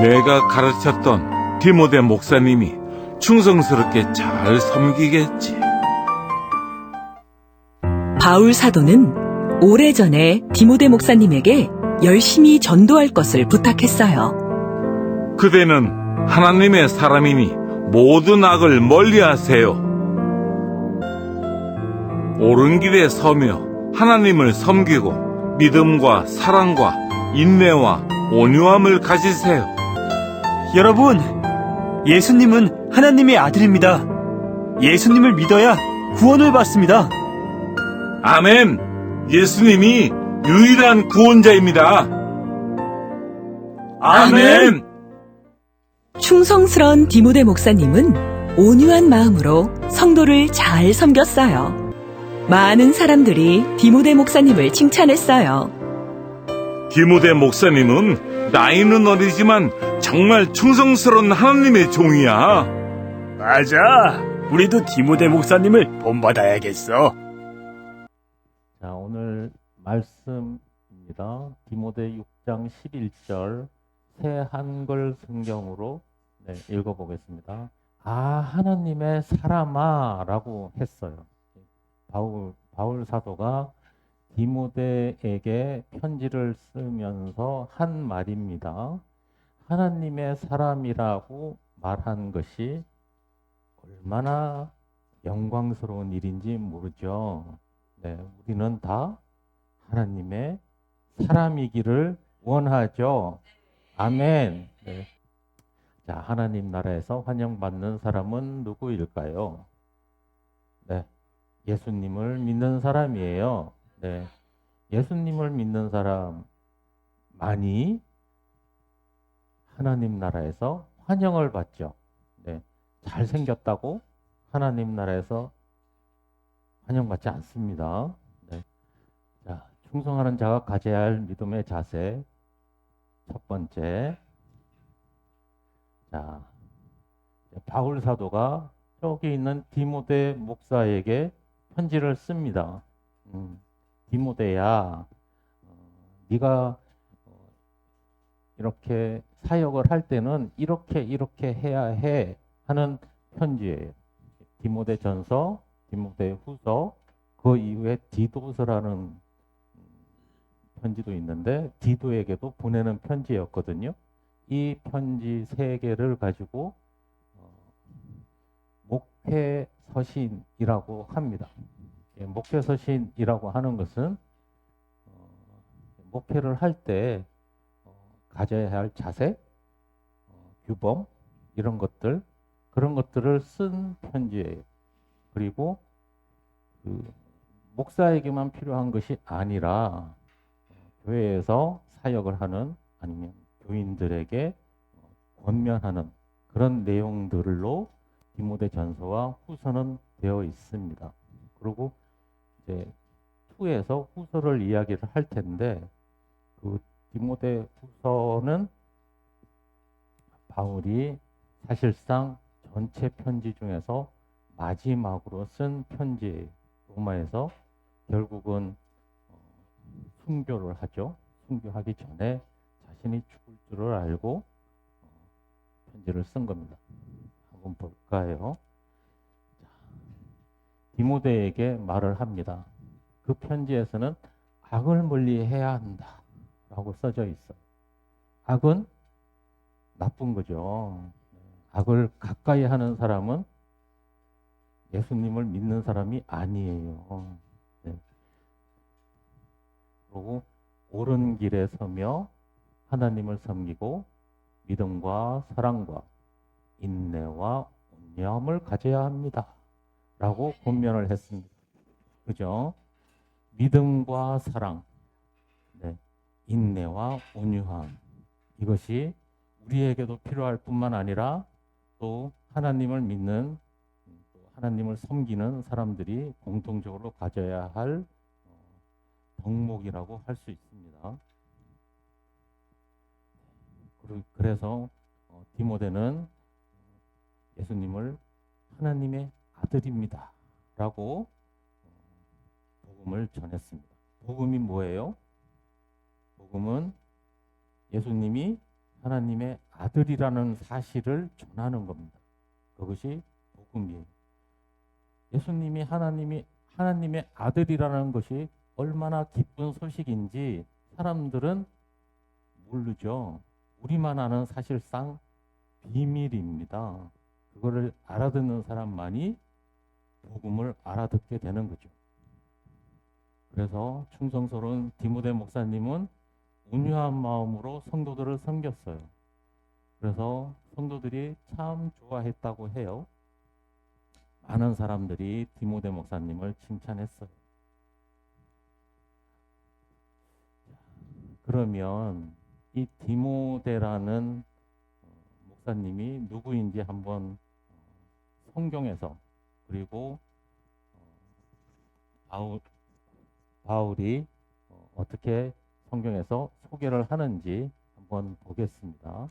내가 가르쳤던 디모데 목사님이 충성스럽게 잘 섬기겠지. 바울 사도는 오래전에 디모데 목사님에게 열심히 전도할 것을 부탁했어요. 그대는 하나님의 사람이니 모든 악을 멀리하세요. 옳은 길에 서며 하나님을 섬기고 믿음과 사랑과 인내와 온유함을 가지세요. 여러분, 예수님은 하나님의 아들입니다. 예수님을 믿어야 구원을 받습니다. 아멘! 예수님이 유일한 구원자입니다. 아멘! 충성스러운 디모데 목사님은 온유한 마음으로 성도를 잘 섬겼어요. 많은 사람들이 디모데 목사님을 칭찬했어요. 디모데 목사님은 나이는 어리지만 정말 충성스러운 하나님의 종이야. 맞아. 우리도 디모데 목사님을 본받아야겠어. 자, 오늘 말씀입니다. 디모데 6장 11절 새 한글 성경으로 읽어보겠습니다. 아, 하나님의 사람아 라고 했어요. 바울 사도가 디모데에게 편지를 쓰면서 한 말입니다. 하나님의 사람이라고 말한 것이 얼마나 영광스러운 일인지 모르죠. 우리는 다 하나님의 사람이기를 원하죠. 아멘. 자, 하나님 나라에서 환영받는 사람은 누구일까요? 예수님을 믿는 사람이에요. 예수님을 믿는 사람만이 하나님 나라에서 환영을 받죠. 잘생겼다고 하나님 나라에서 환영받지 않습니다. 자, 충성하는 자가 가져야 할 믿음의 자세. 첫 번째. 자, 바울 사도가 저기 있는 디모데 목사에게 편지를 씁니다. 디모데야, 네가 이렇게 사역을 할 때는 이렇게 해야 해 하는 편지예요. 디모데 전서, 디모데 후서, 그 이후에 디도서라는 편지도 있는데 디도에게도 보내는 편지였거든요. 이 편지 세 개를 가지고 목회서신이라고 합니다. 목회서신이라고 하는 것은 목회를 할 때 가져야 할 자세, 규범, 이런 것들, 그런 것들을 쓴 편지예요. 그리고 목사에게만 필요한 것이 아니라 교회에서 사역을 하는 아니면 교인들에게 권면하는 그런 내용들로 디모데 전서와 후서는 되어 있습니다. 그리고 이제 2에서 후서를 이야기를 할 텐데 그 디모데 후서는 바울이 사실상 전체 편지 중에서 마지막으로 쓴 편지예요. 로마에서 결국은 순교를 하죠. 순교하기 전에 자신이 죽을 줄을 알고 편지를 쓴 겁니다. 한번 볼까요? 디모데에게 말을 합니다. 그 편지에서는 악을 멀리해야 한다 라고 써져 있어요. 악은 나쁜 거죠. 악을 가까이 하는 사람은 예수님을 믿는 사람이 아니에요. 그리고 옳은 길에 서며 하나님을 섬기고 믿음과 사랑과 인내와 온유함을 가져야 합니다. 라고 권면을 했습니다. 그죠? 믿음과 사랑, 인내와 온유함. 이것이 우리에게도 필요할 뿐만 아니라 또 하나님을 믿는, 또 하나님을 섬기는 사람들이 공통적으로 가져야 할 덕목이라고 할 수 있습니다. 그래서 디모데는 예수님을 하나님의 아들입니다 라고 복음을 전했습니다. 복음이 뭐예요? 복음은 예수님이 하나님의 아들이라는 사실을 전하는 겁니다. 그것이 복음이에요. 예수님이 하나님의 아들이라는 것이 얼마나 기쁜 소식인지 사람들은 모르죠. 우리만 아는 사실상 비밀입니다. 그거를 알아듣는 사람만이 복음을 알아듣게 되는 거죠. 그래서 충성스러운 디모데 목사님은 온유한 마음으로 성도들을 섬겼어요. 그래서 성도들이 참 좋아했다고 해요. 많은 사람들이 디모데 목사님을 칭찬했어요. 그러면 이 디모데라는 목사님이 누구인지 한번 성경에서 그리고 바울이 어떻게 성경에서 소개를 하는지 한번 보겠습니다.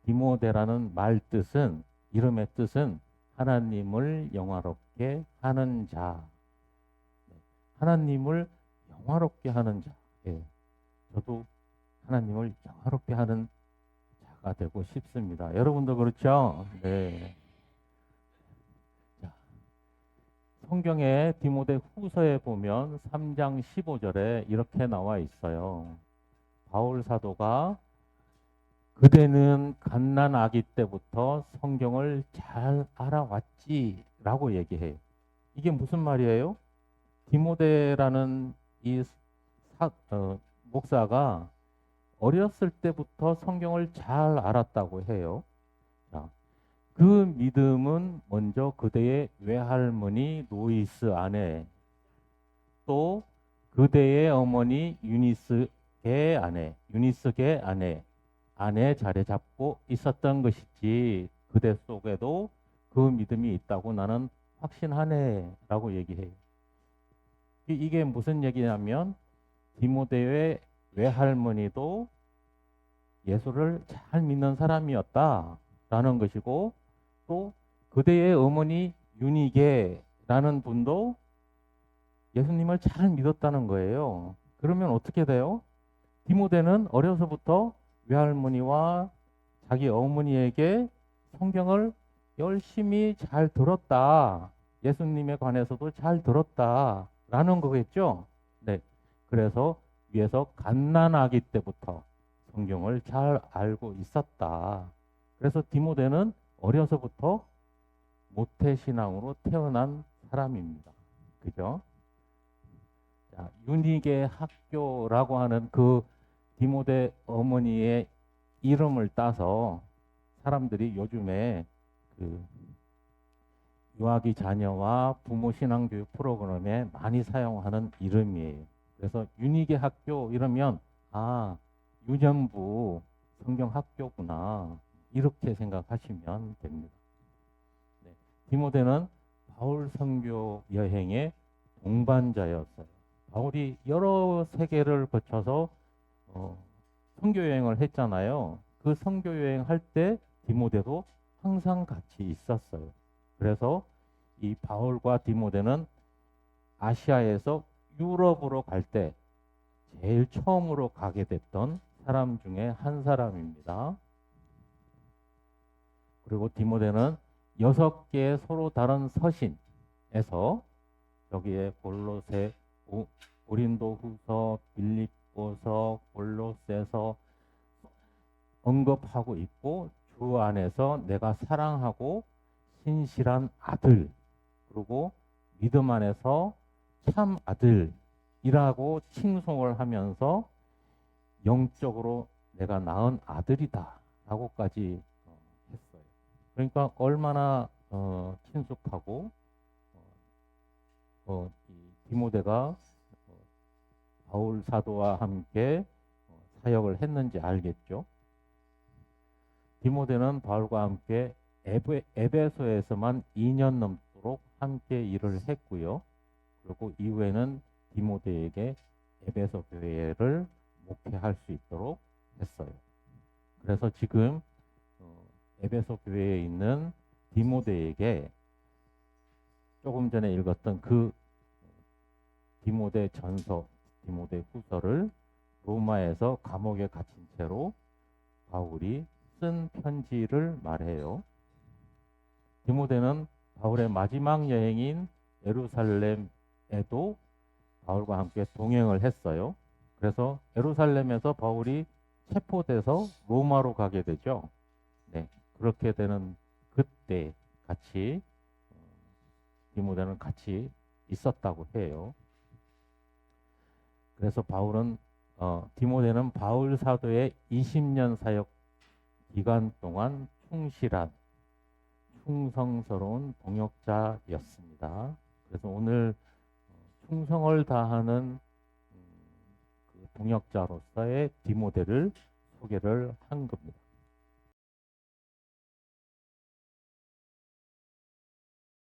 디모데라는 말 뜻은, 이름의 뜻은 하나님을 영화롭게 하는 자. 하나님을 영화롭게 하는 자. 예. 저도 하나님을 영화롭게 하는 자가 되고 싶습니다. 여러분도 그렇죠? 네. 자, 성경의 디모데 후서에 보면 3장 15절에 이렇게 나와 있어요. 바울 사도가 그대는 갓난아기 때부터 성경을 잘 알아왔지 라고 얘기해요. 이게 무슨 말이에요? 디모데라는 이 목사가 어렸을 때부터 성경을 잘 알았다고 해요. 자, 그 믿음은 먼저 그대의 외할머니 노이스 아내, 또 그대의 어머니 유니스의 아내 자리 잡고 있었던 것이지 그대 속에도 그 믿음이 있다고 나는 확신하네 라고 얘기해요. 이게 무슨 얘기냐면 디모데의 외할머니도 예수를 잘 믿는 사람이었다라는 것이고, 또 그대의 어머니 유니게라는 분도 예수님을 잘 믿었다는 거예요. 그러면 어떻게 돼요? 디모데는 어려서부터 외할머니와 자기 어머니에게 성경을 열심히 잘 들었다. 예수님에 관해서도 잘 들었다라는 거겠죠. 네. 그래서 위에서 갓난아기 때부터 성경을 잘 알고 있었다. 그래서 디모데는 어려서부터 모태신앙으로 태어난 사람입니다. 그죠? 자, 유니게 학교라고 하는 그 디모데 어머니의 이름을 따서 사람들이 요즘에 그 유아기 자녀와 부모 신앙교육 프로그램에 많이 사용하는 이름이에요. 그래서 유니게 학교 이러면 유년부 성경 학교구나 이렇게 생각하시면 됩니다. 네. 디모데는 바울 선교 여행의 동반자였어요. 바울이 여러 세계를 거쳐서 선교 여행을 했잖아요. 그 선교 여행 할 때 디모데도 항상 같이 있었어요. 그래서 이 바울과 디모데는 아시아에서 유럽으로 갈 때 제일 처음으로 가게 됐던 사람 중에 한 사람입니다. 그리고 디모데는 6개의 서로 다른 서신에서 여기에 골로새, 고린도후서, 빌립보서, 골로새서 언급하고 있고, 주 안에서 내가 사랑하고 신실한 아들, 그리고 믿음 안에서 참 아들이라고 칭송을 하면서 영적으로 내가 낳은 아들이다 라고까지 했어요. 그러니까 얼마나 친숙하고 이 디모데가 바울 사도와 함께 사역을 했는지 알겠죠. 디모데는 바울과 함께 에베소에서만 2년 넘도록 함께 일을 했고요. 그리고 이후에는 디모데에게 에베소 교회를 목회할 수 있도록 했어요. 그래서 지금 에베소 교회에 있는 디모데에게 조금 전에 읽었던 그 디모데 전서, 디모데 후서를 로마에서 감옥에 갇힌 채로 바울이 쓴 편지를 말해요. 디모데는 바울의 마지막 여행인 예루살렘에도 바울과 함께 동행을 했어요. 그래서 예루살렘에서 바울이 체포돼서 로마로 가게 되죠. 네, 그렇게 되는 그때 같이 디모데는 같이 있었다고 해요. 그래서 디모데는 바울 사도의 20년 사역 기간 동안 충실한 충성스러운 동역자였습니다. 그래서 오늘 충성을 다하는 그 동역자로서의 디모데를 소개를 한 겁니다.